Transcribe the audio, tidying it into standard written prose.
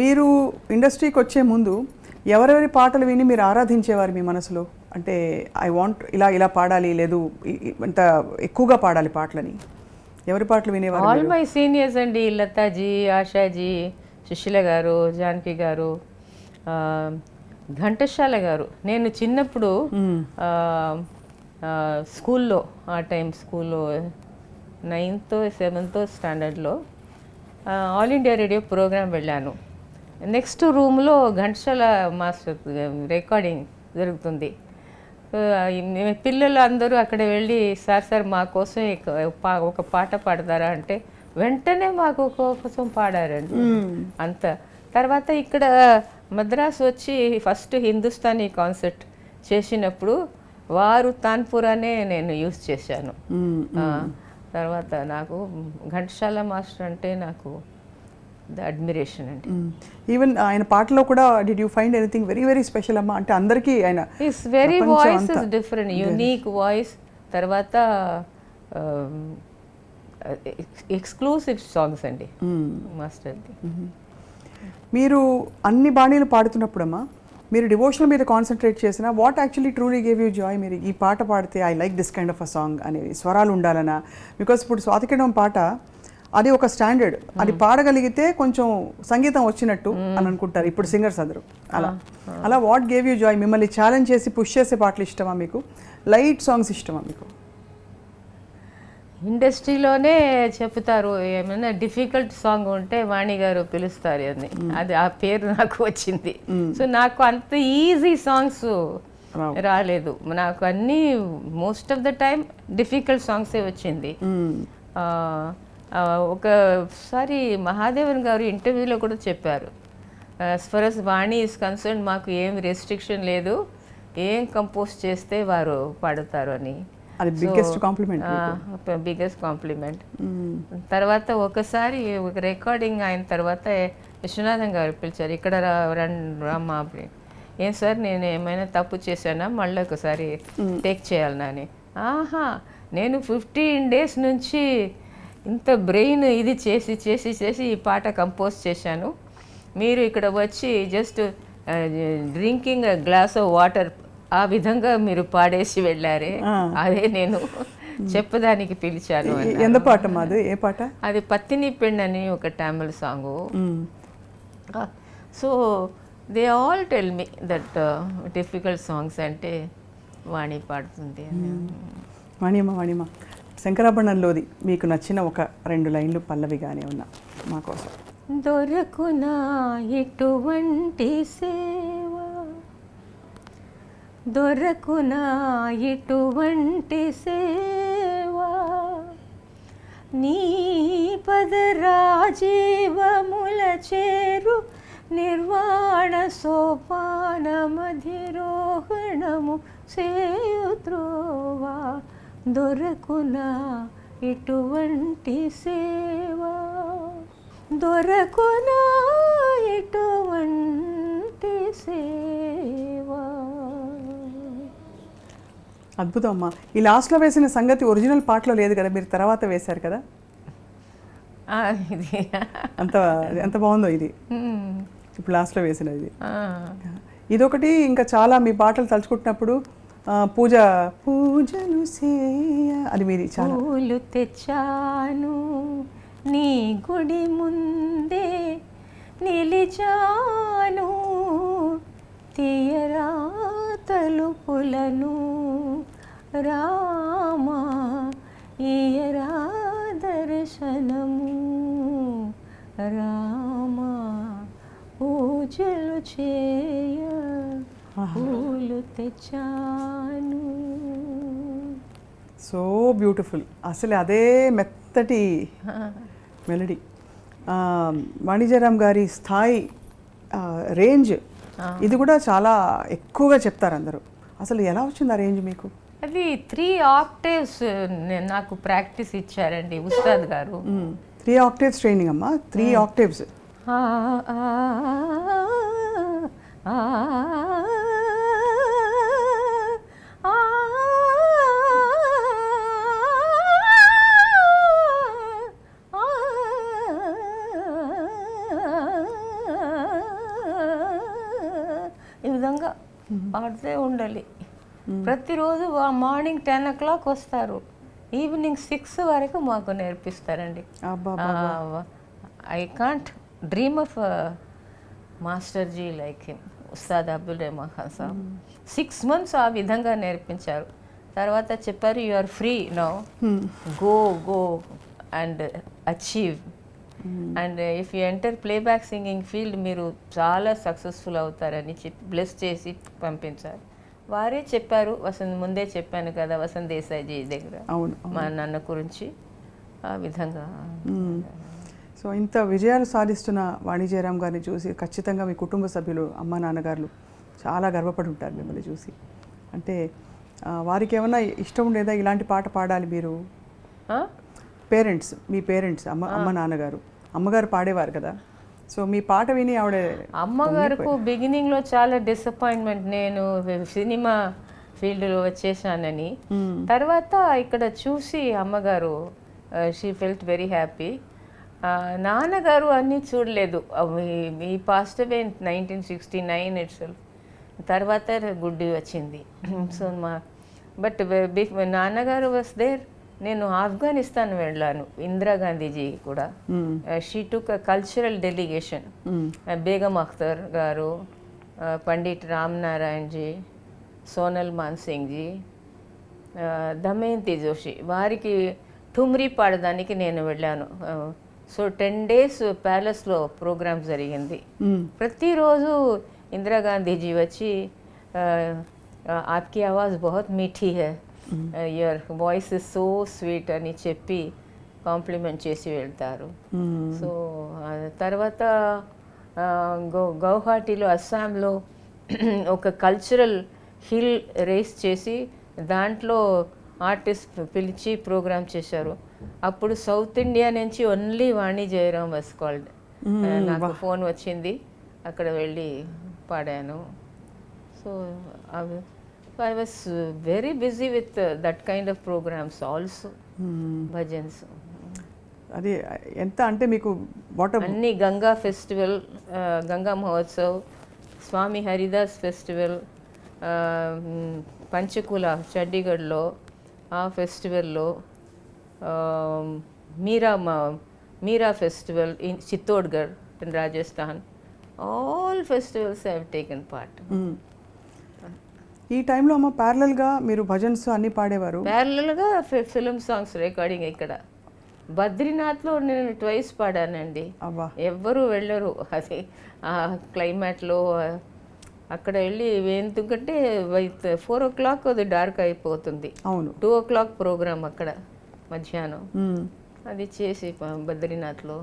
మీరు ఇండస్ట్రీకి వచ్చే ముందు ఎవరెవరి పాటలు విని మీరు ఆరాధించేవారు మీ మనసులో? అంటే ఐ వాంట్ ఇలా ఇలా పాడాలి, లేదు ఇంత ఎక్కువగా పాడాలి పాటలని, ఎవరి పాటలు వినేవారు? ఆల్ మై సీనియర్స్ అండి, లతాజీ, ఆశాజీ, సుశీల గారు, జానకి గారు, ఘంటసాల గారు. నేను చిన్నప్పుడు స్కూల్లో, ఆ టైం స్కూల్లో 9th 7th స్టాండర్డ్లో ఆల్ ఇండియా రేడియో ప్రోగ్రాం వెళ్ళాను. నెక్స్ట్ రూమ్లో ఘంటసాల మాస్టర్ రికార్డింగ్ జరుగుతుంది. పిల్లలు అందరూ అక్కడ వెళ్ళి సార్ మా కోసం ఒక పాట పాడతారా అంటే వెంటనే మాకు కోసం పాడారండి. అంత తర్వాత ఇక్కడ మద్రాసు వచ్చి ఫస్ట్ హిందుస్థానీ కాన్సర్ట్ చేసినప్పుడు వారు తాన్పురానే నేను యూజ్ చేశాను. తర్వాత నాకు ఘంటసాల మాస్టర్ అంటే నాకు అడ్మిరేషన్ అండి. ఈవెన్ ఆయన పాటలో కూడా did you find anything very very special అమ్మా? అంటే అందరికీ ఆయన his very voice is different, unique voice. తర్వాత ఎక్స్క్లూసివ్ సాంగ్స్ అండి మాస్టర్ది. మీరు అన్ని బాణీలు పాడుతున్నప్పుడమ్మా మీరు డివోషనల్ మీద కాన్సన్ట్రేట్ చేసిన what actually truly gave you Joy? మీరు ఈ పాట పాడితే I like this kind of a song అనేవి స్వరాలు ఉండాలనా? బికాస్ ఇప్పుడు స్వాతికిరణం పాట అది ఒక స్టాండర్డ్, అది పాడగలిగితే కొంచెం సంగీతం వచ్చినట్టు అని అనుకుంటారు ఇప్పుడు సింగర్స్ అందరూ. అలా వాట్ గేవ్ యూ జాయ్? మిమ్మల్ని ఛాలెంజ్ చేసి పుష్ చేసే పాటలు ఇష్టమా మీకు? లైట్ సాంగ్స్ ఇష్టమా మీకు? ఇండస్ట్రీలోనే చెప్తారు ఏమైనా డిఫికల్ట్ సాంగ్ ఉంటే వాణి గారు పిలుస్తారు అని, అది ఆ పేరు నాకు వచ్చింది. సో నాకు అంత ఈజీ సాంగ్స్ రాలేదు, నాకు అన్నీ most of the time difficult సాంగ్సే వచ్చింది. ఒకసారి మహాదేవన్ గారు ఇంటర్వ్యూలో కూడా చెప్పారు, as far as Vani is concern మాకు ఏం రెస్ట్రిక్షన్ లేదు, ఏం కంపోజ్ చేస్తే వారు పాడుతారు అని. అది బిగ్గెస్ట్ కాంప్లిమెంట్, బిగ్గెస్ట్ కాంప్లిమెంట్. తర్వాత ఒకసారి ఒక రికార్డింగ్ అయిన తర్వాత విశ్వనాథన్ గారు పిలిచారు, ఇక్కడ రామ్మా. ఏం సార్ నేను ఏమైనా తప్పు చేశానా, మళ్ళీ ఒకసారి టేక్ చేయాలనా అని. ఆహా, నేను 15 days నుంచి ఇంత బ్రెయిన్ ఇది చేసి చేసి చేసి ఈ పాట కంపోజ్ చేశాను, మీరు ఇక్కడ వచ్చి just drinking glass of water ఆ విధంగా మీరు పాడేసి వెళ్ళారే, అదే నేను చెప్పడానికి పిలిచాను. ఎంత పాట మాది? ఏ పాట అది? పత్తిని పెండ్ అని ఒక తమిళ song. So they all tell me that difficult songs అంటే వాణి పాడుతుంది. వాణిమా శంకరాభరణంలోది మీకు నచ్చిన ఒక 2 లైన్లు పల్లవిగానే ఉన్నా మా కోసం. దొరకునా ఇటువంటి సేవ, దొరకునా ఇటువంటి సేవ, నీ పదరాజీవముల చేరు నిర్వాణ సోపాన మధిరోహణము సేయుత్రోవా, దొరకునా ఇటువంటి సేవ, దొరకునా ఇటువంటి సేవ. అద్భుతం అమ్మా. ఈ లాస్ట్లో వేసిన సంగతి ఒరిజినల్ పాటలో లేదు కదా, మీరు తర్వాత వేశారు కదా, ఇది ఎంత బాగుందో ఇది ఇప్పుడు లాస్ట్లో వేసిన ఇది. ఇదొకటి, ఇంకా చాలా మీ పాటలు తలుచుకుంటున్నప్పుడు పూజలు సేయ అది మీది. పూలు తెచ్చాను నీ గుడి ముందే నిలిచాను, తీయరా తలుపులను రామా, ఈయరా దర్శనము రామా, పూజలు చేయ పూలు తెచ్చాను. So beautiful. అసలు అదే మెత్తటి మెలడీ. వాణిజ్యరామ్ గారి స్థాయి, రేంజ్ ఇది కూడా చాలా ఎక్కువగా చెప్తారు అందరూ. అసలు ఎలా వచ్చింది ఆ రేంజ్ మీకు? అది 3 octaves నాకు ప్రాక్టీస్ ఇచ్చారండి ఉస్తాద్ గారు. 3 octaves ట్రైనింగ్ అమ్మా? 3 octaves. పాడుతూ ఉండాలి. ప్రతిరోజు మార్నింగ్ 10 o'clock వస్తారు, ఈవినింగ్ 6 వరకు మాకు నేర్పిస్తారండి. I can't dream of master ji like him, Ustad Abdul Rehman Khan Saab. 6 months ఆ విధంగా నేర్పించారు. తర్వాత చెప్పారు, you are free now, go and achieve, and if you enter playback singing field మీరు చాలా సక్సెస్ఫుల్ అవుతారని చెప్పి బ్లెస్ చేసి పంపించారు. వారే చెప్పారు, ముందే చెప్పాను కదా వసంత్ దేశాయ్జీ దగ్గర మా నాన్న గురించి ఆ విధంగా. సో ఇంత విజయాలు సాధిస్తున్న వాణి జయరాం గారిని చూసి ఖచ్చితంగా మీ కుటుంబ సభ్యులు, అమ్మ నాన్నగారు చాలా గర్వపడి ఉంటారు మిమ్మల్ని చూసి. అంటే వారికి ఏమన్నా ఇష్టం ఉండేదా ఇలాంటి పాట పాడాలి మీరు? పేరెంట్స్, మీ పేరెంట్స్, అమ్మ నాన్నగారు, అమ్మగారు పాడేవారు కదా, సో మీ పాట విని ఆవిడ అమ్మగారికి బిగినింగ్లో చాలా డిసప్పాయింట్మెంట్, నేను సినిమా ఫీల్డ్లో వచ్చేసానని. తర్వాత ఇక్కడ చూసి అమ్మగారు షీ ఫెల్ట్ వెరీ హ్యాపీ. నాన్నగారు అన్నీ చూడలేదు, ఈ పాస్ట్ అవే 1969 ఇట్సెల్ఫ్. తర్వాత గుడ్డి వచ్చింది. సో బట్ నాన్నగారు వాస్ దేర్. నేను ఆఫ్ఘనిస్తాన్ వెళ్ళాను, ఇందిరాగాంధీజీ కూడా. She took cultural delegation, Begum Akhtar గారు, పండిట్ రామ్ నారాయణ్ జీ, సోనల్ మాన్ సింగ్ జీ, దమయంతి జోషి, వారికి ఠుమ్రీ పాడడానికి నేను వెళ్ళాను. సో 10 days ప్యాలెస్లో ప్రోగ్రామ్ జరిగింది. ప్రతిరోజు ఇందిరాగాంధీజీ వచ్చి ఆప్కి ఆవాజ్ బహుత్ మీఠీ హై, your voice is so sweet అని చెప్పి కాంప్లిమెంట్ చేసి వెళ్తారు. సో తర్వాత గౌహాటీలో, అస్సాంలో ఒక కల్చరల్ హిల్ రేస్ చేసి దాంట్లో ఆర్టిస్ట్ పిలిచి ప్రోగ్రామ్ చేశారు. అప్పుడు సౌత్ ఇండియా నుంచి only Vani Jayaram was called. నాకు ఫోన్ వచ్చింది, అక్కడ వెళ్ళి పాడాను. So I was very busy with that kind of programmes also, bhajans. అది ఎంత అంటే మీకు అన్ని గంగా ఫెస్టివల్, గంగా మహోత్సవ్, స్వామి హరిదాస్ ఫెస్టివల్, పంచకుల చండీగఢ్లో ఆ ఫెస్టివల్లో, Meera festival in Chittorgarh in Rajasthan, all festivals I have taken part. ఈ టైంలో అమ్మ ప్యారలల్గా మీరు భజన్స్ అన్నీ పాడేవారు? ప్యారలల్గా ఫిల్మ్ సాంగ్స్ రికార్డింగ్ ఇక్కడ బద్రీనాథ్లో నేను 2 పాడానండి. ఎవ్వరూ వెళ్ళరు, అది ఆ క్లైమేట్లో అక్కడ వెళ్ళి. ఎందుకంటే 4 o'clock అది డార్క్ అయిపోతుంది. అవును, 2 o'clock ప్రోగ్రామ్ అక్కడ మధ్యాహ్నం, అది చేసి బద్రీనాథ్లో